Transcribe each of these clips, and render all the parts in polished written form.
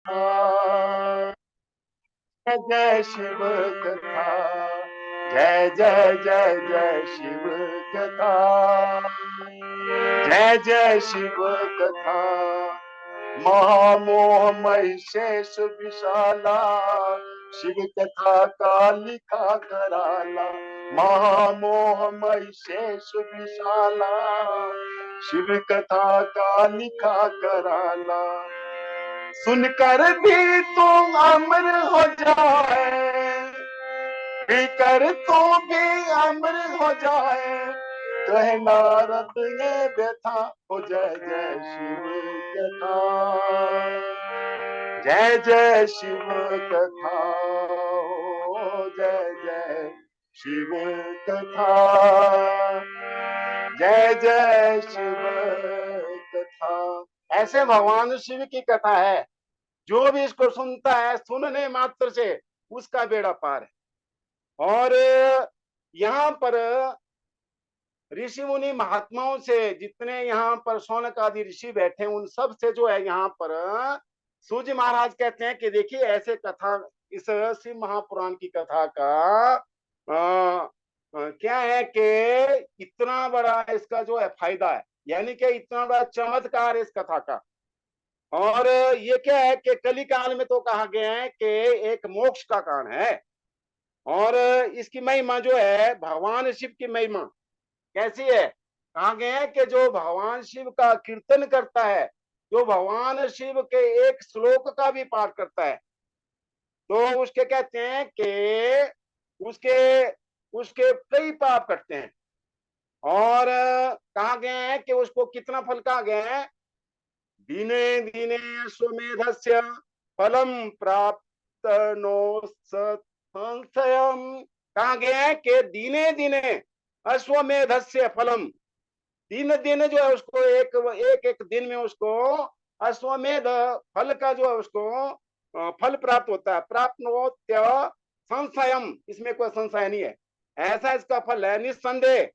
जय जय शिव कथा, जय जय जय जय शिव कथा, जय जय शिव कथा। महामोह महिषेश विशाला, शिव कथा का लिखा कराला। महामोह महिषेश विशाला, शिव कथा का लिखा कराला। सुनकर भी तुम अमर हो जाए, पीकर तो भी अमर हो जाए, कहे नारद ये व्यथा हो। जय जय शिव कथा, जय जय शिव कथा, जय जय शिव कथा, जय जय शिव कथा। ऐसे भगवान शिव की कथा है, जो भी इसको सुनता है सुनने मात्र से उसका बेड़ा पार है। और यहाँ पर ऋषि मुनि महात्माओं से, जितने यहाँ पर शौनक आदि ऋषि बैठे उन सब से जो है यहाँ पर सूर्य महाराज कहते हैं कि देखिए ऐसे कथा, इस शिव महापुराण की कथा का क्या है कि इतना बड़ा इसका जो है फायदा है, यानी कि इतना बड़ा चमत्कार है इस कथा का। और ये क्या है कि कली काल में तो कहा गया है कि एक मोक्ष का कारण है। और इसकी महिमा जो है भगवान शिव की महिमा कैसी है, कहा गया है कि जो भगवान शिव का कीर्तन करता है, जो भगवान शिव के एक श्लोक का भी पाठ करता है, तो उसके कहते हैं कि उसके उसके कई पाप कटते हैं। और कहा गया है कि उसको कितना फल कहा गया है, दिने दिने स्वमेधस्य फलम प्राप्त नो संशयम। कहा गया है कि दिने दिने अश्वमेधस्य फलम, दिन दिन जो है उसको एक एक एक दिन में उसको अश्वमेध फल का जो है उसको फल प्राप्त होता है। प्राप्त नोत्य संशयम, इसमें कोई संशय नहीं है, ऐसा इसका फल है निस्संदेह।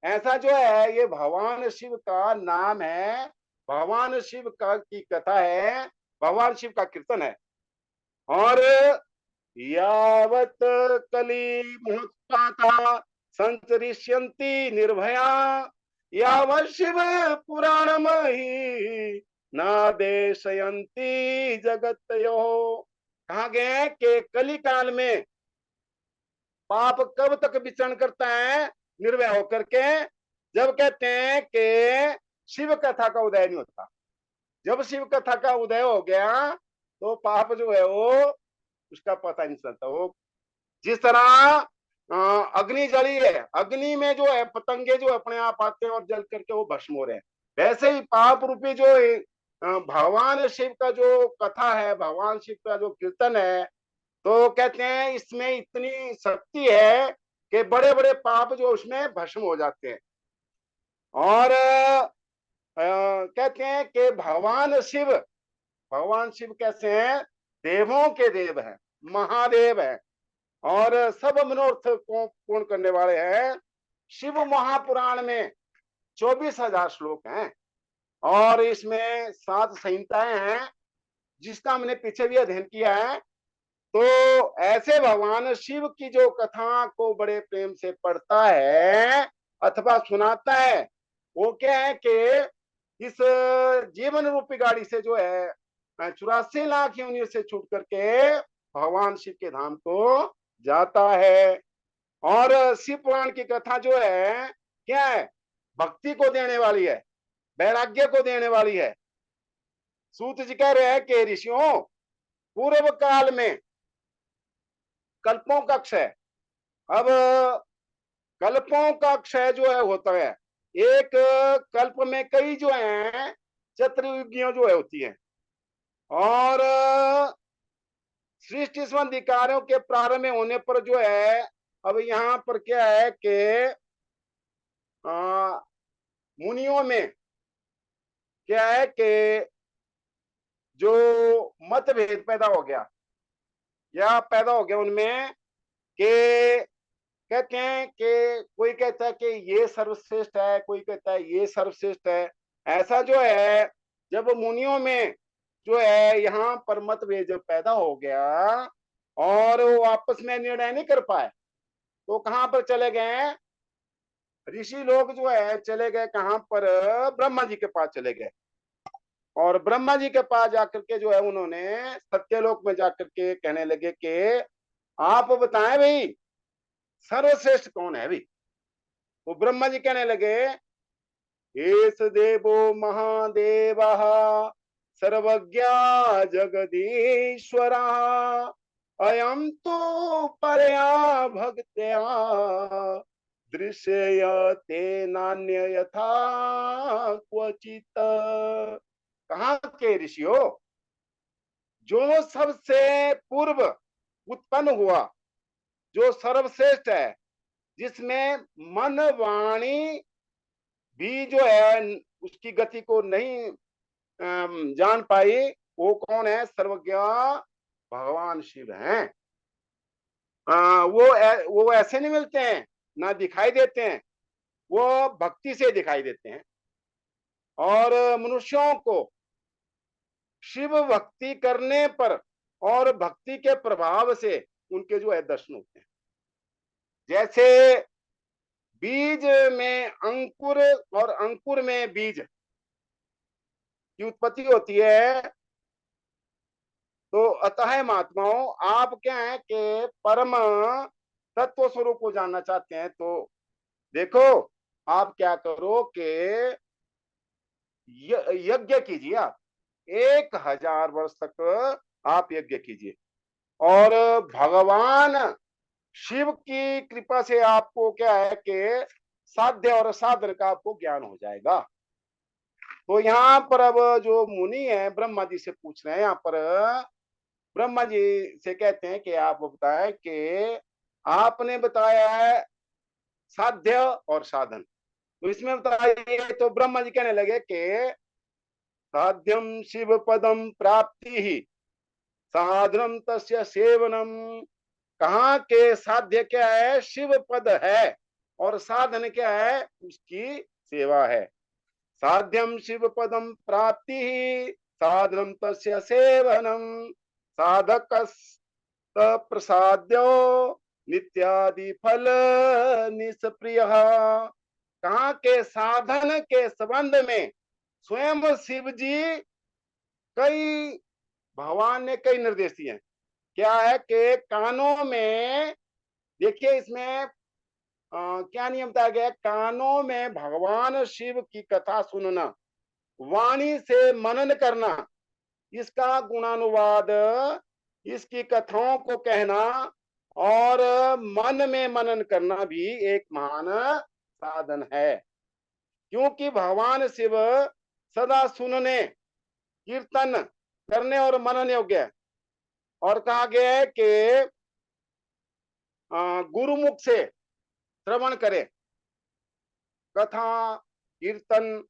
ऐसा जो है ये भगवान शिव का नाम है, भगवान शिव का की कथा है, भगवान शिव का कीर्तन है। और यावत कली मुहत्ता संचरिष्यन्ति निर्भया, यावत शिव पुराणमहि नादेशयन्ति जगतयो। कहा गया है कि कली काल में पाप कब तक विचरण करता है, निर्भय होकर के, जब कहते हैं कि शिव कथा का उदय नहीं होता। जब शिव कथा का उदय हो गया तो पाप जो है वो उसका पता नहीं चलता। वो जिस तरह अग्नि जली है, अग्नि में जो है पतंगे जो अपने आप आते हैं और जल करके वो भस्म हो रहे हैं, वैसे ही पाप रूपी जो भगवान शिव का जो कथा है, भगवान शिव का जो कीर्तन है, तो कहते हैं इसमें इतनी शक्ति है कि बड़े बड़े पाप जो उसमें भस्म हो जाते हैं। और कहते हैं कि भगवान शिव कैसे हैं, देवों के देव हैं, महादेव हैं, और सब मनोरथ को पूर्ण करने वाले हैं। शिव महापुराण में 24,000 श्लोक हैं और इसमें 7 संहिताएं हैं, जिसका हमने पीछे भी अध्ययन किया है। तो ऐसे भगवान शिव की जो कथा को बड़े प्रेम से पढ़ता है अथवा सुनाता है, वो क्या है कि इस जीवन रूपी गाड़ी से जो है 84 लाख योनियों से छूट करके भगवान शिव के धाम को जाता है। और शिव पुराण की कथा जो है क्या है, भक्ति को देने वाली है, वैराग्य को देने वाली है। सूत जी कह रहे हैं कि ऋषियों, पूर्व काल में कल्पों का क्षय, अब कल्पों का क्षय जो है होता है, एक कल्प में कई जो है चतुर्युगियों जो है होती है। और सृष्टि संबंधी कार्यों के प्रारंभ में होने पर जो है, अब यहाँ पर क्या है कि मुनियों में क्या है कि जो मतभेद पैदा हो गया, या पैदा हो गया उनमें कि कहते हैं कि कोई कहता है कि ये सर्वश्रेष्ठ है, कोई कहता है ये सर्वश्रेष्ठ है। ऐसा जो है जब मुनियों में जो है यहाँ पर मतभेद जब पैदा हो गया और वो आपस में निर्णय नहीं कर पाए, तो कहां पर चले गए? ऋषि लोग जो है चले गए कहां पर? ब्रह्मा जी के पास चले गए। और ब्रह्मा जी के पास जाकर के जो है उन्होंने सत्यलोक में जाकर के कहने लगे कि आप बताएं भाई, सर्वश्रेष्ठ कौन है भाई? वो ब्रह्मा जी कहने लगे, एस देवो महादेव सर्वज्ञ जगदीश्वर अयम तो परया भक्त्या दृश्यते नान्य यथा क्वचित। कहाँ के ऋषियों, जो सबसे पूर्व उत्पन्न हुआ, जो सर्वश्रेष्ठ है, जिसमें मन वाणी भी जो है उसकी गति को नहीं जान पाई, वो कौन है? सर्वज्ञ भगवान शिव हैं। वो ऐसे नहीं मिलते हैं, ना दिखाई देते हैं, वो भक्ति से दिखाई देते हैं। और मनुष्यों को शिव भक्ति करने पर और भक्ति के प्रभाव से उनके जो है दर्शन होते हैं। जैसे बीज में अंकुर और अंकुर में बीज की उत्पत्ति होती है, तो अतः महात्माओं, आप क्या है कि परम तत्व स्वरूप को जानना चाहते हैं, तो देखो आप क्या करो कि यज्ञ कीजिए। आप 1000 वर्ष तक आप यज्ञ कीजिए, और भगवान शिव की कृपा से आपको क्या है कि साध्य और साधन का आपको ज्ञान हो जाएगा। तो यहाँ पर अब जो मुनि है ब्रह्मा जी से पूछ रहे हैं, यहाँ पर ब्रह्मा जी से कहते हैं कि आप बताएं कि आपने बताया है साध्य और साधन, तो इसमें बताइए। तो ब्रह्मा जी कहने लगे कि साध्यम शिव पदम प्राप्ति ही साधनम तस्य सेवनम। कहाँ के साध्य क्या है? शिव पद है, और साधन क्या है? उसकी सेवा है। साध्यम शिव पदम प्राप्ति ही साधनम तस्य सेवनम साधक प्रसाद्यो नित्यादि फल निष्प्रिय। कहाँ के साधन के संबंध में स्वयं शिव जी कई, भगवान ने कई निर्देश दिए हैं। क्या है कि कानों में, देखिए इसमें क्या नियम बताया गया? कानों में भगवान शिव की कथा सुनना, वाणी से मनन करना, इसका गुणानुवाद, इसकी कथाओं को कहना, और मन में मनन करना भी एक महान साधन है। क्योंकि भगवान शिव सदा सुनने, कीर्तन करने और मनन योग्य है। और कहा गया है कि गुरुमुख से श्रवण करें, कथा कीर्तन,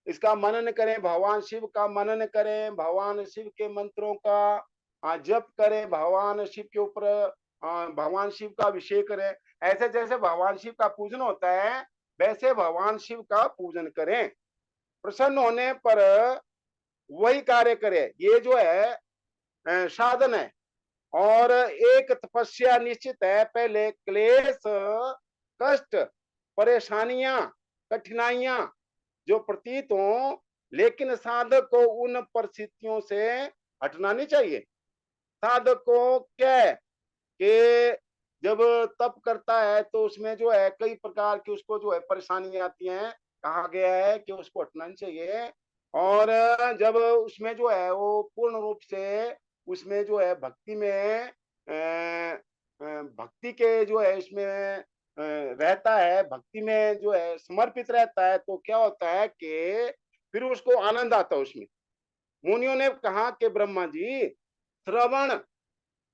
इसका मनन करें, भगवान शिव का मनन करें, भगवान शिव के मंत्रों का जप करें, भगवान शिव के ऊपर भगवान शिव का अभिषेक करें। ऐसे जैसे भगवान शिव का पूजन होता है, वैसे भगवान शिव का पूजन करें। प्रसन्न होने पर वही कार्य करें, ये जो है साधन है। और एक तपस्या निश्चित है, पहले क्लेश, कष्ट, परेशानियां, कठिनाइयां जो प्रतीत हो, लेकिन साधक को उन परिस्थितियों से हटना नहीं चाहिए। साधक को क्या है कि जब तप करता है तो उसमें जो है कई प्रकार की उसको जो है परेशानी आती हैं, कहा गया है कि उसको हटना नहीं चाहिए। और जब उसमें जो है वो पूर्ण रूप से उसमें जो है भक्ति में भक्ति के जो है इसमें रहता है, भक्ति में जो है समर्पित रहता है, तो क्या होता है कि फिर उसको आनंद आता है उसमें। मुनियों ने कहा कि ब्रह्मा जी, श्रवण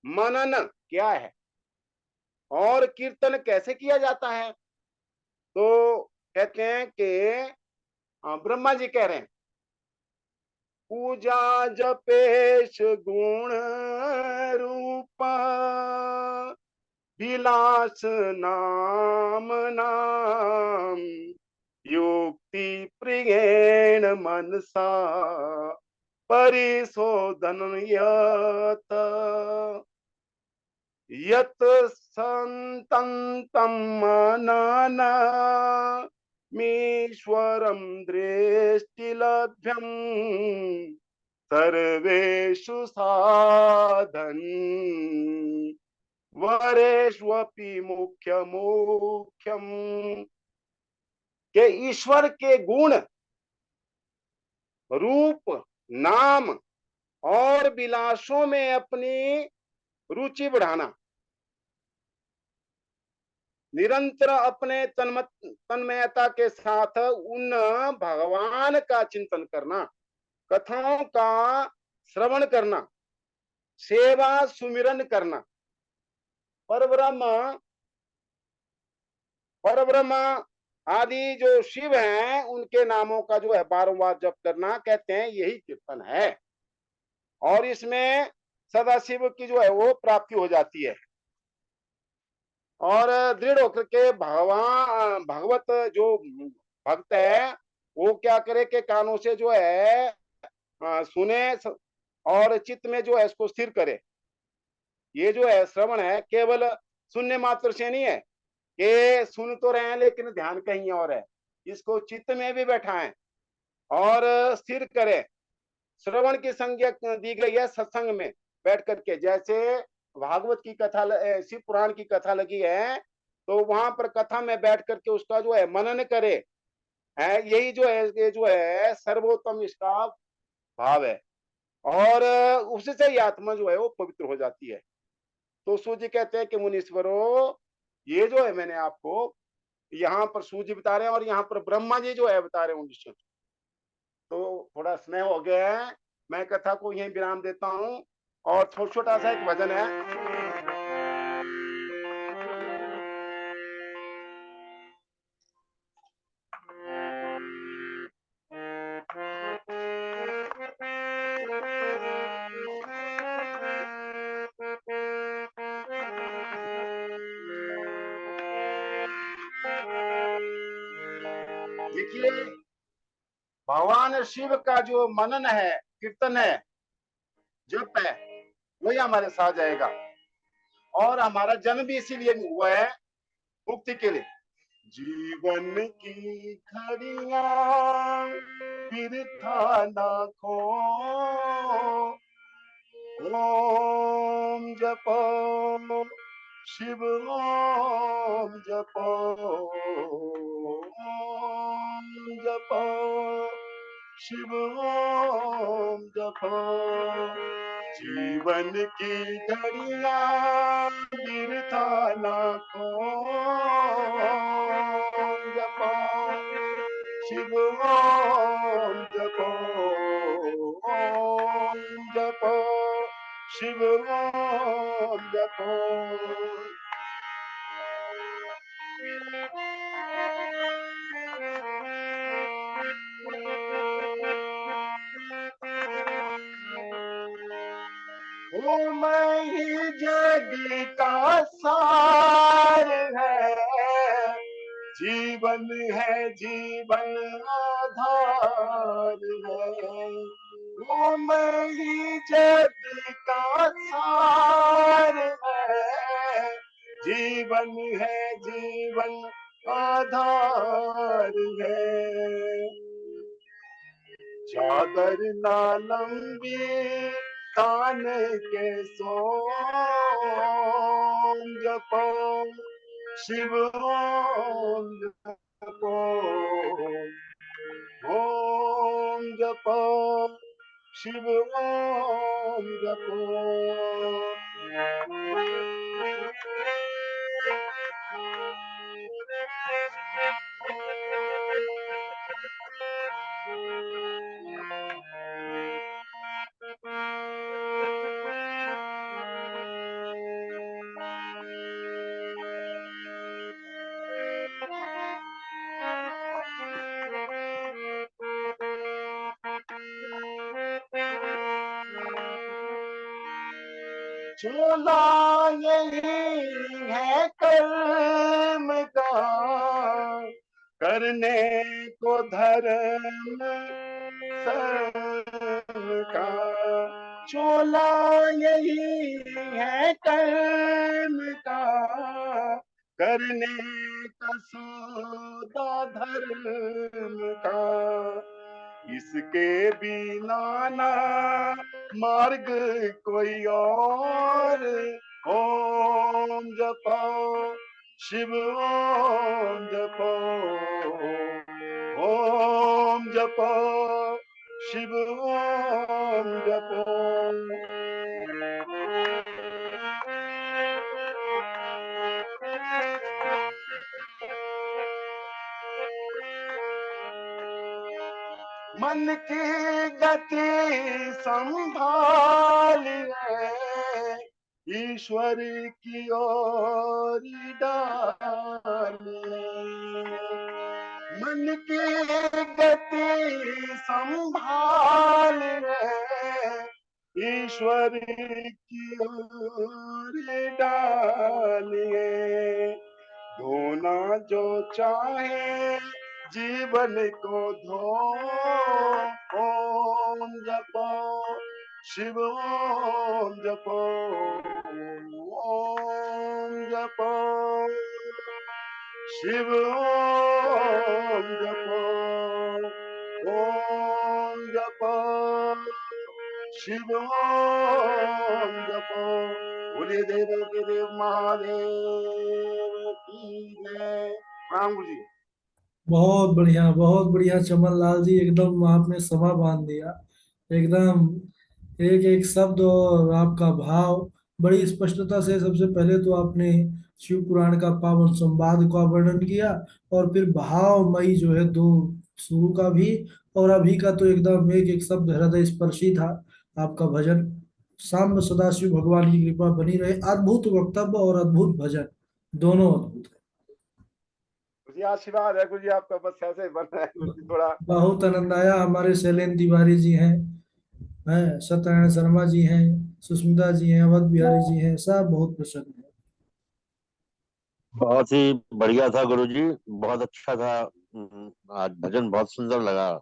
मनन क्या है और कीर्तन कैसे किया जाता है? तो कहते हैं कि ब्रह्मा जी कह रहे हैं, पूजा जपेश गुण रूपा विलास नाम युक्ति प्रियेण मनसा परिशोधन यत यत संतंतम मनन मीश्वरं दृष्टिलभ्यं सर्वेषु साधन वरेष्वपि मुख्य मुख्यम। के ईश्वर के गुण, रूप, नाम और विलासों में अपनी रुचि बढ़ाना, निरंतर अपने तन्मयता के साथ उन भगवान का चिंतन करना, कथाओं का श्रवण करना, सेवा सुमिरन करना, परब्रह्म परब्रह्म आदि जो शिव हैं उनके नामों का जो है बारंबार जप करना, कहते हैं यही कीर्तन है। और इसमें सदाशिव की जो है वो प्राप्ति हो जाती है। और दृढ़ होकर के भगवान भगवत जो भक्त है वो क्या करे कि कानों से जो है सुने और चित्त में जो है इसको स्थिर करे। ये जो है श्रवण है केवल सुनने मात्र से नहीं है कि सुन तो रहे हैं लेकिन ध्यान कहीं और है, इसको चित्त में भी बैठाएं और स्थिर करें। श्रवण की संज्ञा दी गई है सत्संग में बैठ करके, जैसे भागवत की कथा, शिव पुराण की कथा लगी है तो वहां पर कथा में बैठ करके उसका जो है मनन करे, है यही जो है, ये जो है सर्वोत्तम इसका भाव है। और उससे ही आत्मा जो है वो पवित्र हो जाती है। तो सूर्य कहते हैं कि मुनीश्वरों, ये जो है मैंने आपको यहाँ पर सूर्य बता रहे हैं और यहाँ पर ब्रह्मा जी जो है बता रहे हैं विषय। तो थोड़ा स्नेह हो गया है, मैं कथा को यहीं विराम देता हूँ। और छोटा सा एक भजन है। देखिए, भगवान शिव का जो मनन है, कीर्तन है, जप है, वही हमारे साथ जाएगा। और हमारा जन्म भी इसीलिए हुआ है, मुक्ति के लिए। जीवन की घड़ियां बिरथा ना खो, ओम जपो शिव ओम जपो, ओम जपो शिव ओम जपो। जीवन की घड़ियां बिरथा ना खो, ओम जपो शिव ओम जपो, ओम जपो शिव ओम जपो। ओ मैं ही जग का सार है, जीवन है जीवन आधार है। ओ मैं ही जग का सार है, जीवन है जीवन आधार है। चादर ना लंबी तान के सोम जपो शिव ओम जपो, ओम जपो शिव ओम जपो। चोला यही है कर्म का, करने को धर्म संग का, चोला यही है कर्म का, करने का सौदा धर्म का, इसके बिना ना मार्ग कोई और। ओम जपो शिव ओम जपो, ओम जपो शिव ओम जपो। मन की गति संभालिए, ईश्वर की ओर डालिए। मन की गति संभालिए, ईश्वर की ओर डालिए। धोना जो चाहे जीवन को धो, ओम जपो शिव ओम जपो, ओम जपो शिव ओम जपो, ओम जपो शिव ओम जपो। बोलिए देवों के देव महादेव की जय। राम गुरु जी। बहुत बढ़िया चमन लाल जी, एकदम आपने समा बांध दिया। एकदम एक एक शब्द और आपका भाव बड़ी स्पष्टता से। सबसे पहले तो आपने शिव पुराण का पावन संवाद का वर्णन किया, और फिर भावमयी जो है दो शुरू का भी और अभी का, तो एकदम एक एक शब्द हृदय स्पर्शी था आपका भजन। साम्ब सदाशिव भगवान की कृपा बनी रहे। अद्भुत वक्तव्य और अद्भुत भजन, दोनों अद्भुत है। गुरु जी आशीर्वाद है गुरु जी आपका, बस ऐसे ही बन रहा है गुरु जी थोड़ा। बहुत आनंद आया। हमारे शैलेंद्र तिवारी जी हैं, सत्यनारायण शर्मा जी हैं, सुष्मिता जी हैं, अवध बिहारी जी हैं, सब बहुत प्रसन्न हैं। बहुत ही बढ़िया था गुरुजी, बहुत अच्छा था। आज भजन बहुत सुंदर लगा।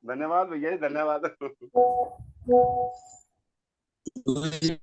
धन्यवाद भैया जी, धन्यवाद। गुरुजी